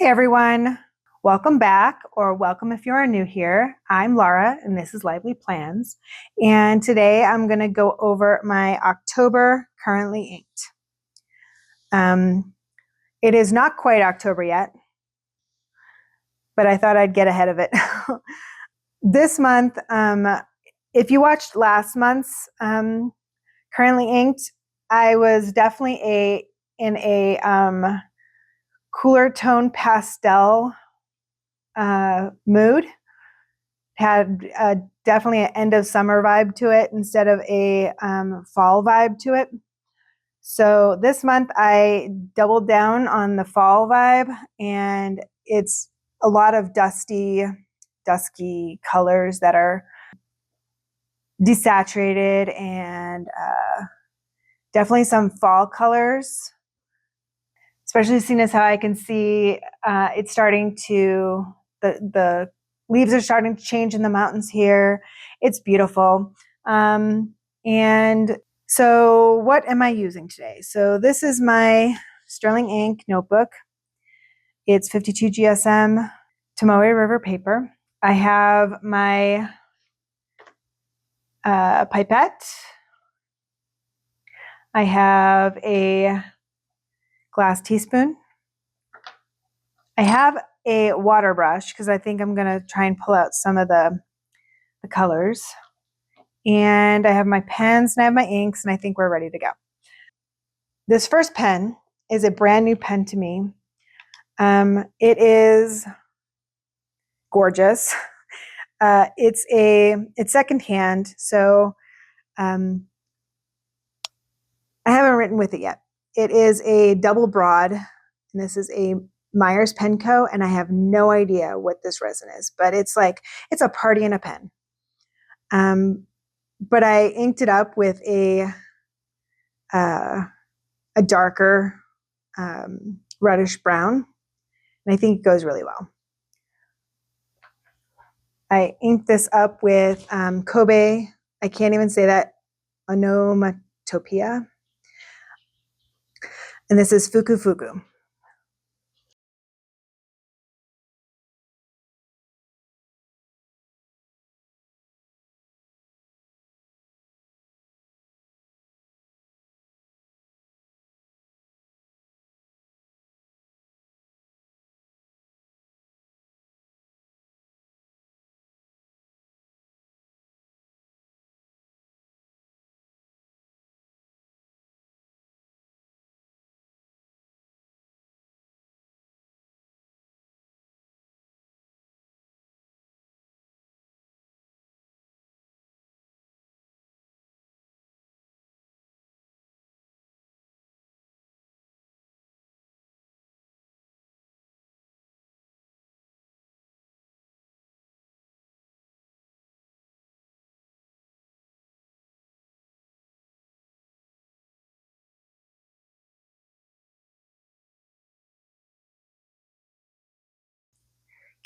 Hey everyone, welcome back, or welcome if you are new here. I'm Laura and this is Lively Plans, and today I'm going to go over my October currently inked. It is not quite October yet, but I thought I'd get ahead of it. This month, if you watched last month's currently inked, I was definitely in a cooler tone pastel mood. Had definitely an end of summer vibe to it instead of a fall vibe to it. So this month I doubled down on the fall vibe, and it's a lot of dusky colors that are desaturated, and definitely some fall colors, especially seeing as how I can see it's starting to, the leaves are starting to change in the mountains here. It's beautiful. And so what am I using today? So this is my Sterling Ink notebook. It's 52 GSM Tomoe River paper. I have my pipette. I have a glass teaspoon. I have a water brush because I think I'm going to try and pull out some of the colors. And I have my pens and I have my inks, and I think we're ready to go. This first pen is a brand new pen to me. It is gorgeous. It's secondhand, so I haven't written with it yet. It is a double broad, and this is a Myers Penco, and I have no idea what this resin is, but it's a party in a pen. But I inked it up with a darker reddish brown, and I think it goes really well. I inked this up with Kobe, I can't even say that, Onomatopia, and this is Fuku Fuku.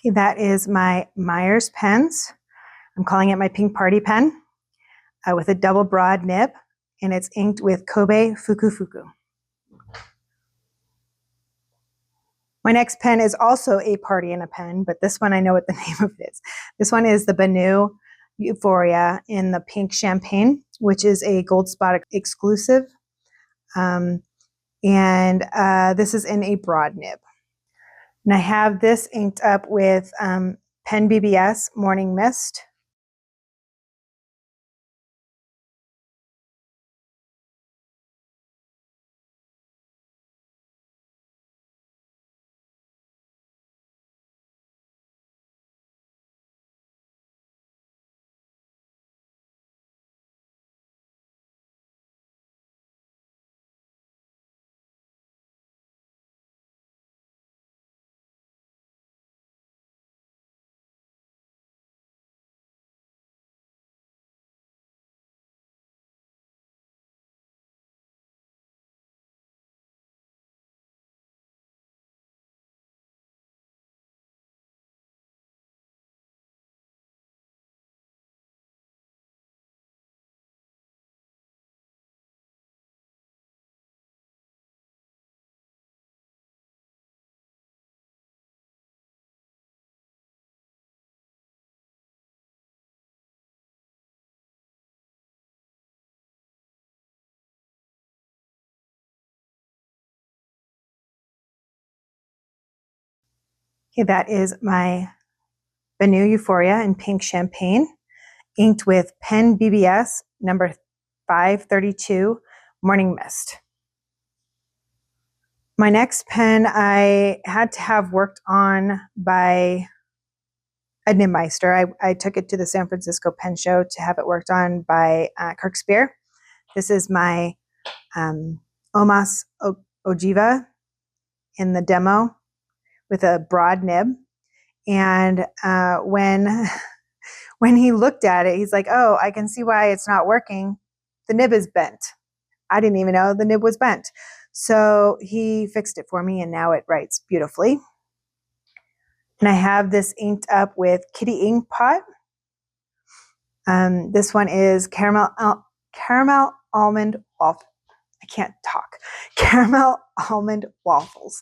Okay, that is my Myers pens. I'm calling it my pink party pen with a double broad nib, and it's inked with Kobe Fuku Fuku. My next pen is also a party in a pen, but this one I know what the name of it is. This one is the Benu Euphoria in the pink champagne, which is a Gold Spot exclusive. And this is in a broad nib. And I have this inked up with Pen BBS Morning Mist. That is my Benu Euphoria in pink champagne, inked with Pen BBS number 532 Morning Mist. My next pen I had to have worked on by a nibmeister. I took it to the San Francisco Pen Show to have it worked on by Kirk Spear. This is my Omas Ojiva in the demo with a broad nib. And when he looked at it, he's like, "Oh, I can see why it's not working. The nib is bent." I didn't even know the nib was bent. So he fixed it for me, and now it writes beautifully. And I have this inked up with Kitty Ink Pot. This one is caramel almond waffle. I can't talk. Caramel almond waffles.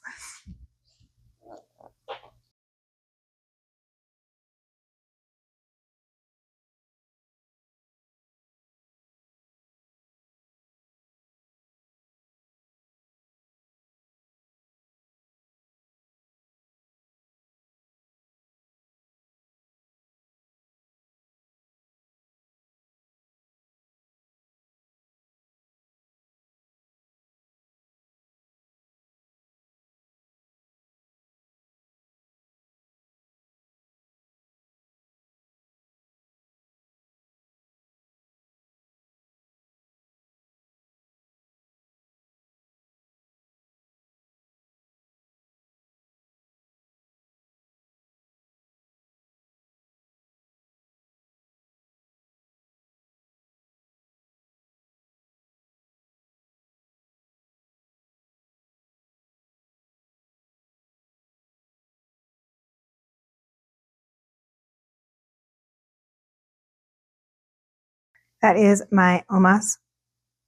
That is my Omas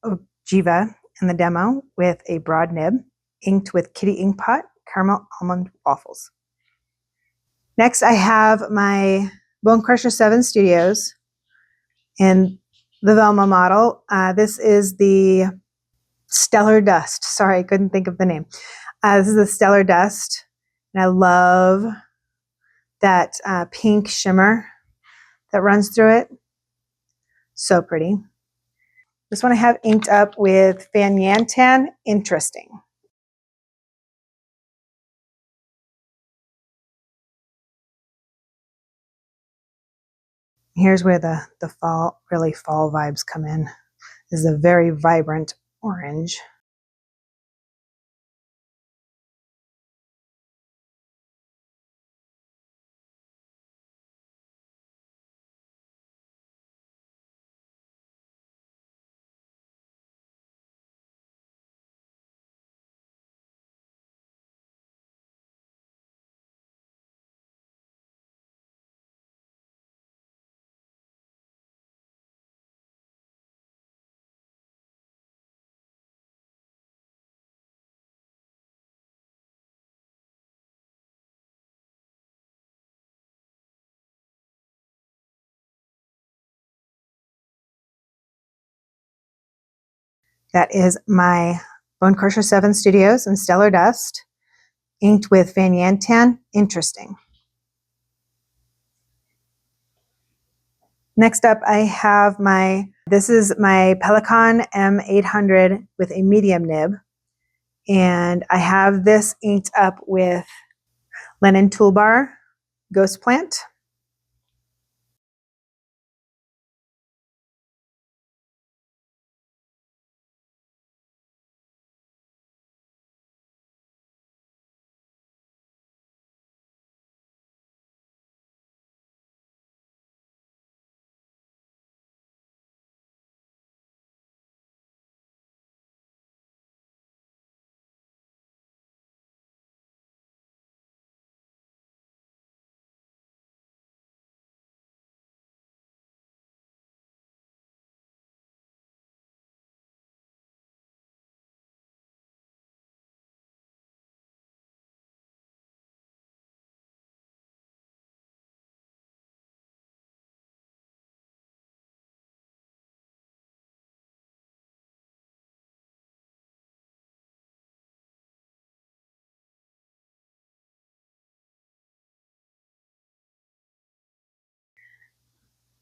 Ojiva in the demo with a broad nib, inked with Kitty Ink Pot, caramel almond waffles. Next, I have my Bone Crusher 7 Studios in the Velma model. This is the Stellar Dust. Sorry, I couldn't think of the name. This is the Stellar Dust, and I love that pink shimmer that runs through it. So pretty. This one I have inked up with Van Yantan Interesting. Here's where the fall vibes come in. This is a very vibrant orange. That is my Bone Crusher 7 Studios in Stellar Dust, inked with Van Yantan Interesting. Next up, I have this is my Pelikan M800 with a medium nib. And I have this inked up with Lennon Toolbar Ghost Plant.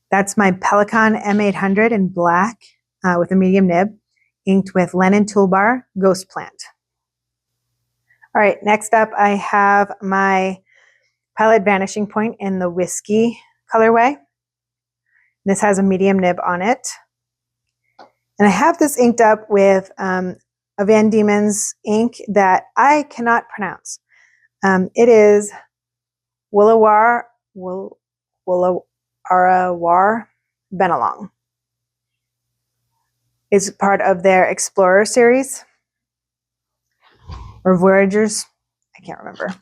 That's my Pelikan M800 in black with a medium nib, inked with Lennon Toolbar Ghost Plant. All right, next up I have my Pilot Vanishing Point in the Whiskey colorway. This has a medium nib on it. And I have this inked up with a Van Diemen's ink that I cannot pronounce. It is Willowar Benelong. It's part of their Explorer series or Voyagers. I can't remember.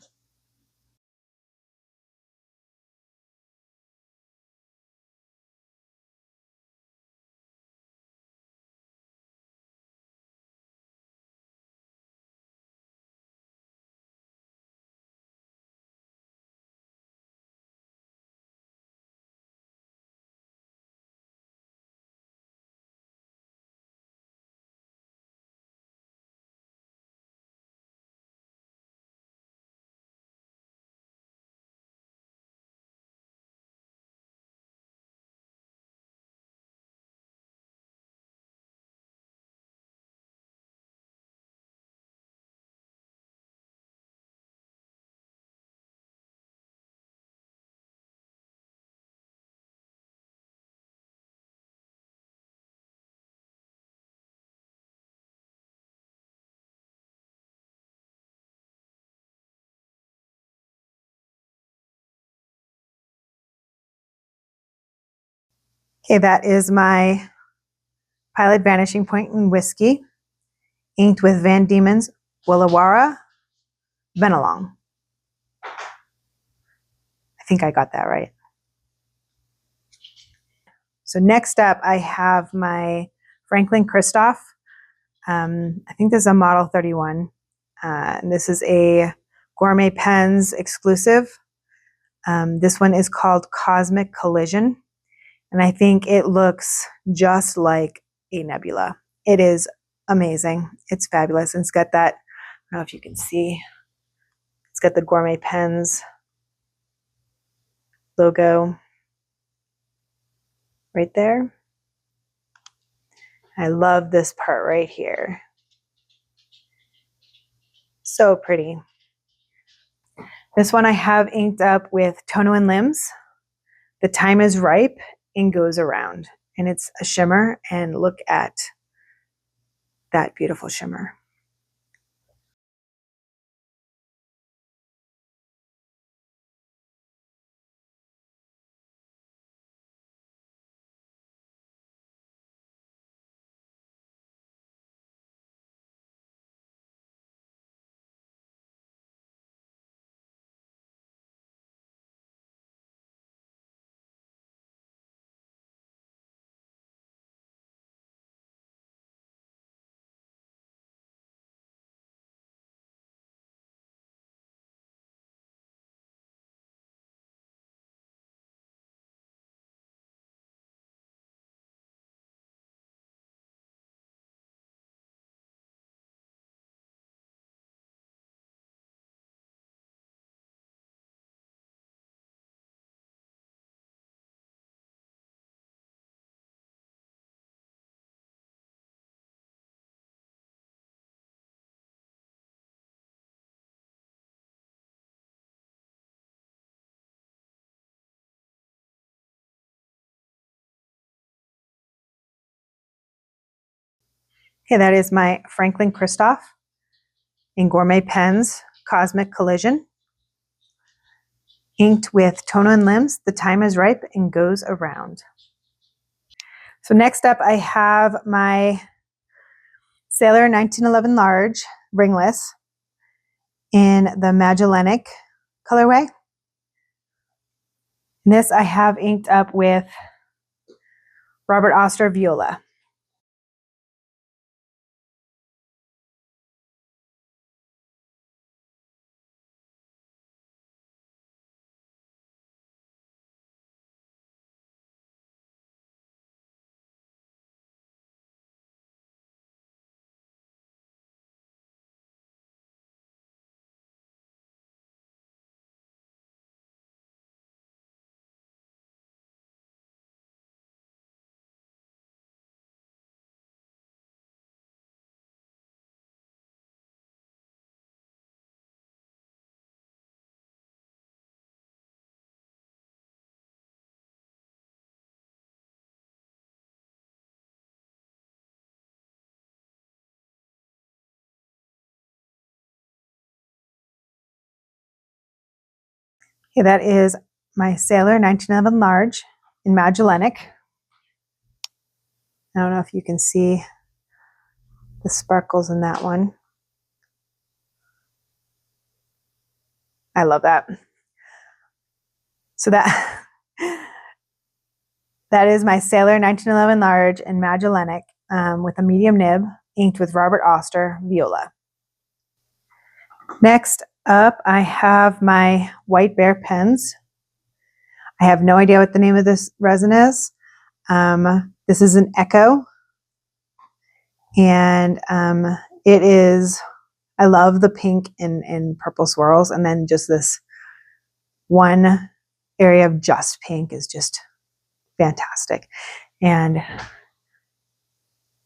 Okay, that is my Pilot Vanishing Point in Whiskey, inked with Van Diemen's Willowara Benelong. I think I got that right. So next up, I have my Franklin Kristoff. I think this is a Model 31. And this is a Gourmet Pens exclusive. This one is called Cosmic Collision. And I think it looks just like a nebula. It is amazing. It's fabulous. And it's got that, I don't know if you can see, it's got the Gourmet Pens logo right there. I love this part right here. So pretty. This one I have inked up with Tono and Limbs. The Time is Ripe and Goes Around. And it's a shimmer, and look at that beautiful shimmer. Okay, that is my Franklin Kristoff in Gourmet Pens Cosmic Collision, inked with Tono and Limbs. The Time is Ripe and Goes Around. So next up, I have my Sailor 1911 Large Ringless in the Magellanic colorway. And this I have inked up with Robert Oster Viola. Okay, that is my Sailor 1911 large in Magellanic. I don't know if you can see the sparkles in that one. I love that. So that is my Sailor 1911 large in Magellanic with a medium nib, inked with Robert Oster Viola. Next up, I have my White Bear pens. I have no idea what the name of this resin is. This is an Echo, and it is, I love the pink and purple swirls, and then just this one area of just pink is just fantastic. And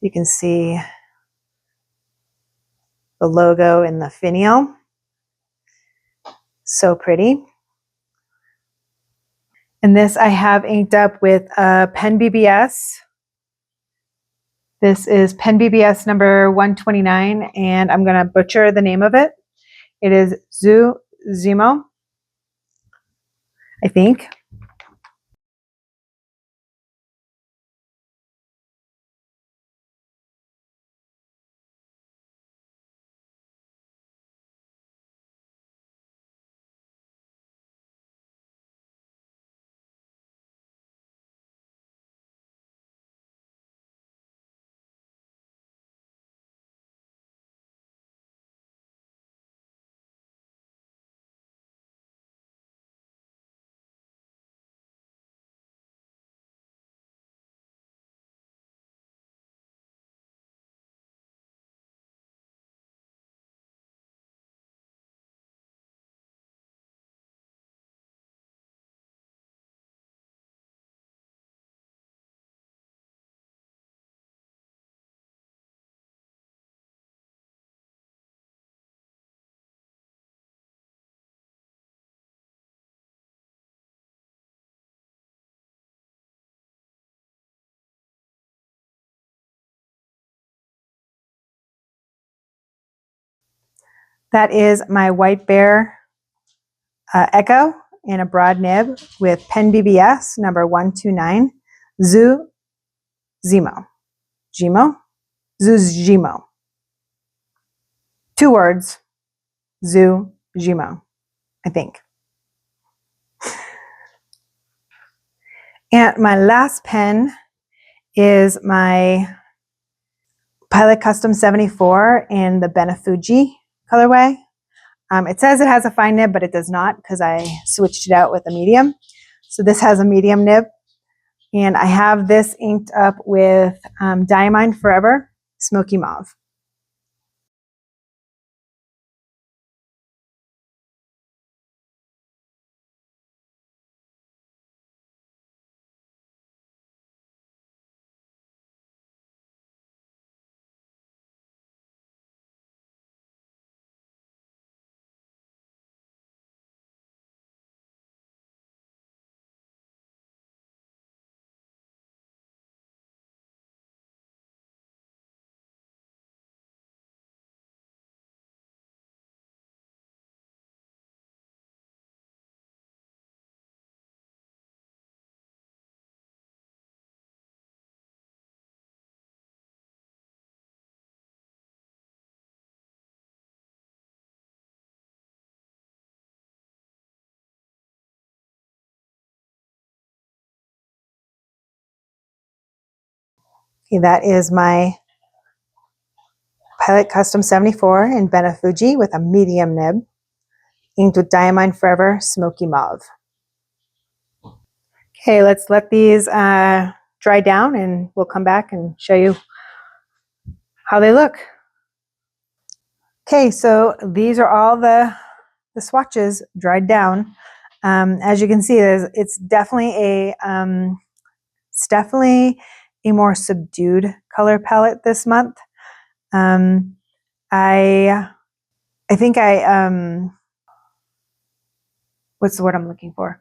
you can see the logo in the finial. So pretty. And this I have inked up with Pen BBS. This is Pen BBS number 129, and I'm going to butcher the name of it. It is Zimo, I think. That is my White Bear Echo in a broad nib with Pen BBS number 129, Zimo. 2 words, Zimo, I think. And my last pen is my Pilot Custom 74 in the Benu colorway. It says it has a fine nib, but it does not because I switched it out with a medium. So this has a medium nib. And I have this inked up with Diamine Forever Smoky Mauve. Okay, that is my Pilot Custom 74 in Benu with a medium nib, inked with Diamine Forever Smoky Mauve. Okay, let's let these dry down and we'll come back and show you how they look. Okay, so these are all the swatches dried down. As you can see, it's definitely a more subdued color palette this month. I think what's the word I'm looking for?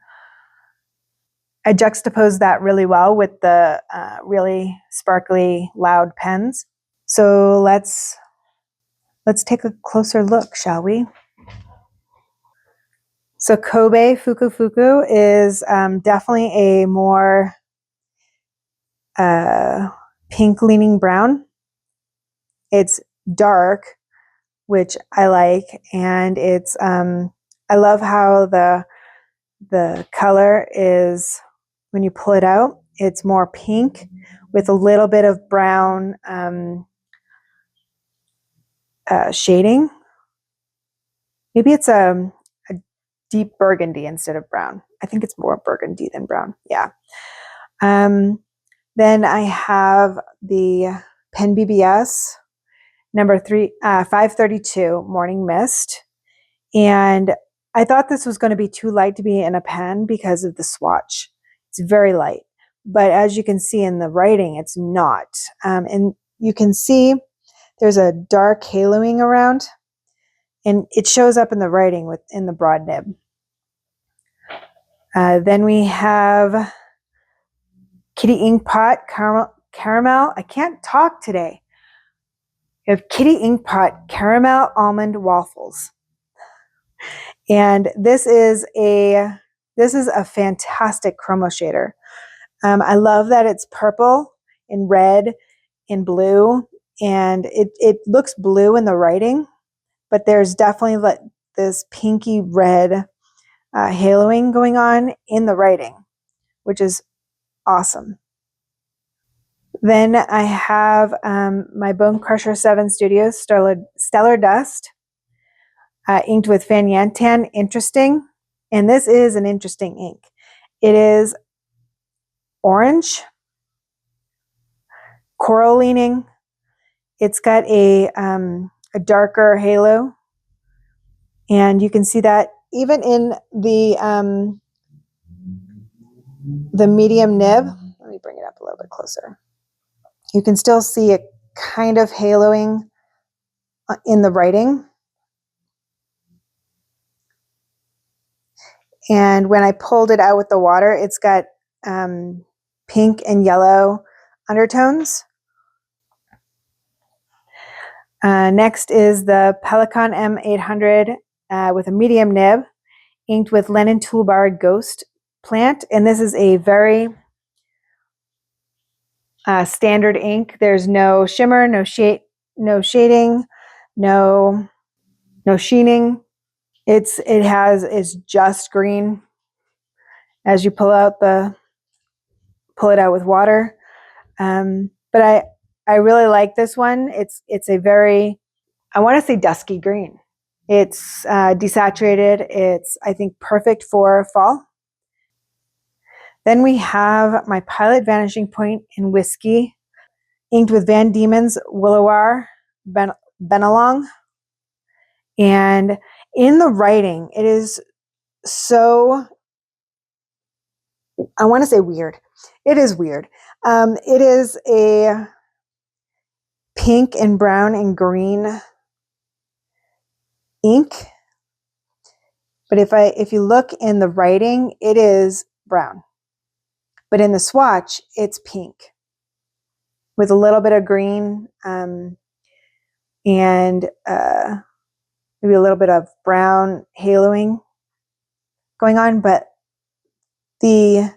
I juxtaposed that really well with the really sparkly, loud pens. So let's take a closer look, shall we? So Kobe Fuku Fuku is definitely a more pink leaning brown. It's dark, which I like, and it's I love how the color is, when you pull it out, it's more pink with a little bit of brown shading. Maybe it's a deep burgundy instead of brown. I think it's more burgundy than brown. Yeah. Then I have the Pen BBS number 532 Morning Mist. And I thought this was going to be too light to be in a pen because of the swatch. It's very light. But as you can see in the writing, it's not. And you can see there's a dark haloing around, and it shows up in the writing in the broad nib. Then we have Kitty Inkpot Caramel. I can't talk today. We have Kitty Inkpot Caramel Almond Waffles. And this is a fantastic chromo shader. I love that it's purple and red and blue, and it looks blue in the writing, but there's definitely this pinky red haloing going on in the writing, which is awesome. Then I have my Bone Crusher 7 Studios Stellar Dust, inked with Fan Yantan Interesting. And this is an interesting ink. It is orange, coral leaning. It's got a darker halo. And you can see that even in the medium nib. Let me bring it up a little bit closer. You can still see it kind of haloing in the writing. And when I pulled it out with the water, it's got pink and yellow undertones. Next is the Pelikan M800 with a medium nib, inked with Lennon Toolbar Ghost Plant. And this is a very standard ink. There's no shimmer, no shading, no sheening. It's just green. As you pull it out with water. But I really like this one. It's a very, I want to say dusky green. It's desaturated. It's, I think, perfect for fall. Then we have my Pilot Vanishing Point in Whiskey, inked with Van Diemen's Willowar Benelong. And in the writing, it is so, I want to say weird. It is weird. It is a pink and brown and green ink. But if you look in the writing, it is brown. But in the swatch, it's pink with a little bit of green and maybe a little bit of brown haloing going on. But the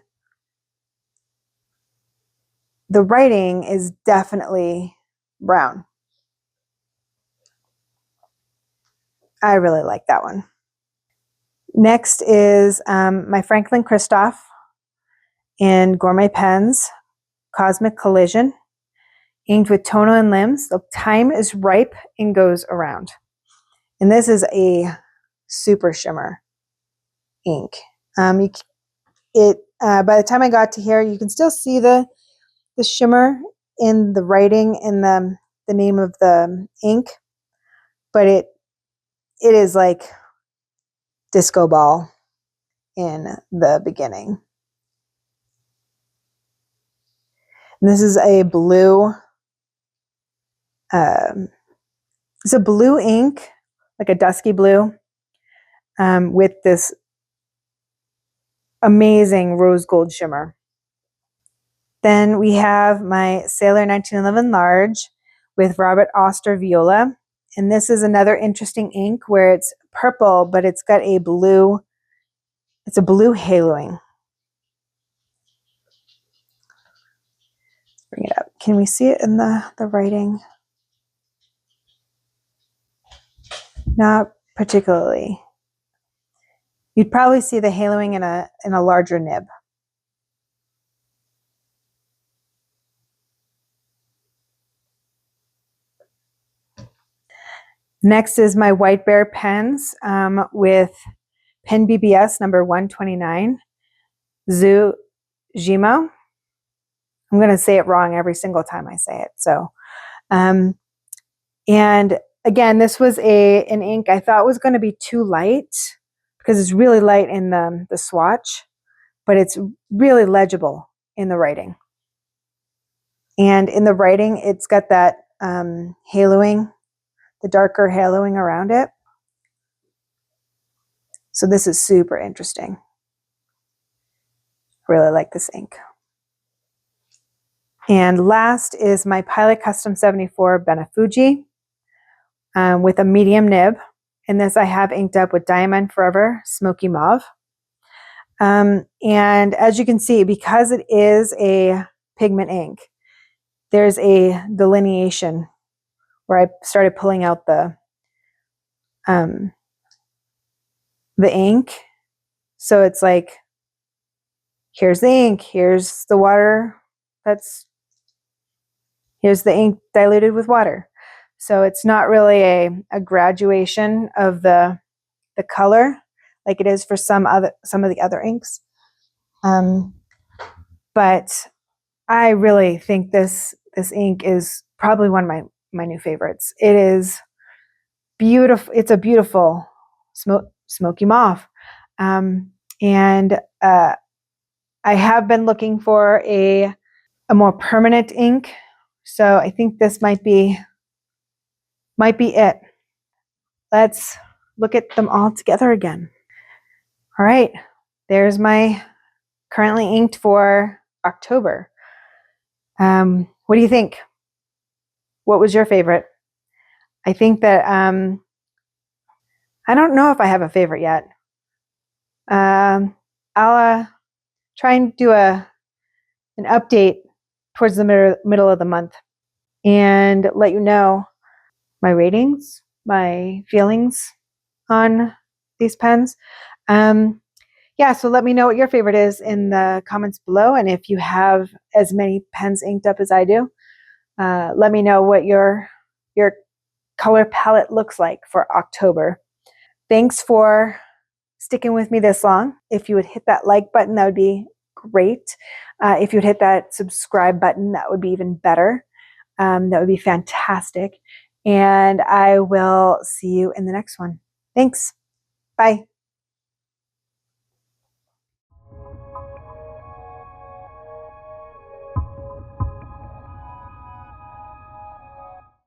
writing is definitely brown. I really like that one. Next is my Franklin Kristoff in Gourmet Pens, Cosmic Collision, inked with Tono and Limbs. The time is ripe and goes around. And this is a super shimmer ink. By the time I got to here, you can still see the shimmer in the writing and the name of the ink, but it is like disco ball in the beginning. And this is a blue. It's a blue ink, like a dusky blue, with this amazing rose gold shimmer. Then we have my Sailor 1911 Large with Robert Oster Viola. And this is another interesting ink where it's purple, but it's got a blue It's a blue haloing. Bring it up. Can we see it in the writing? Not particularly. You'd probably see the haloing in a larger nib. Next is my White Bear pens with pen BBS number 129, Zujimo. I'm going to say it wrong every single time I say it. So, and again, this was an ink I thought was going to be too light because it's really light in the swatch, but it's really legible in the writing. And in the writing, it's got that haloing, the darker haloing around it. So this is super interesting. Really like this ink. And last is my Pilot Custom 74 Benefuji with a medium nib. And this I have inked up with Diamond Forever Smoky Mauve. And as you can see, because it is a pigment ink, there's a delineation where I started pulling out the ink. So it's like, here's the ink, here's the water, here's the ink diluted with water. So it's not really a graduation of the color like it is for some of the other inks. But I really think this ink is probably one of my new favorites. It is beautiful. It's a beautiful smoky mauve. And I have been looking for a more permanent ink. So I think this might be it. Let's look at them all together again. All right, there's my currently inked for October. What do you think? What was your favorite? I think that I don't know if I have a favorite yet. I'll try and do an update towards the middle of the month and let you know my ratings, my feelings on these pens. Yeah, so let me know what your favorite is in the comments below. And if you have as many pens inked up as I do, let me know what your color palette looks like for October. Thanks for sticking with me this long. If you would hit that like button, that would be great. If you would hit that subscribe button, that would be even better. That would be fantastic. And I will see you in the next one. Thanks. Bye.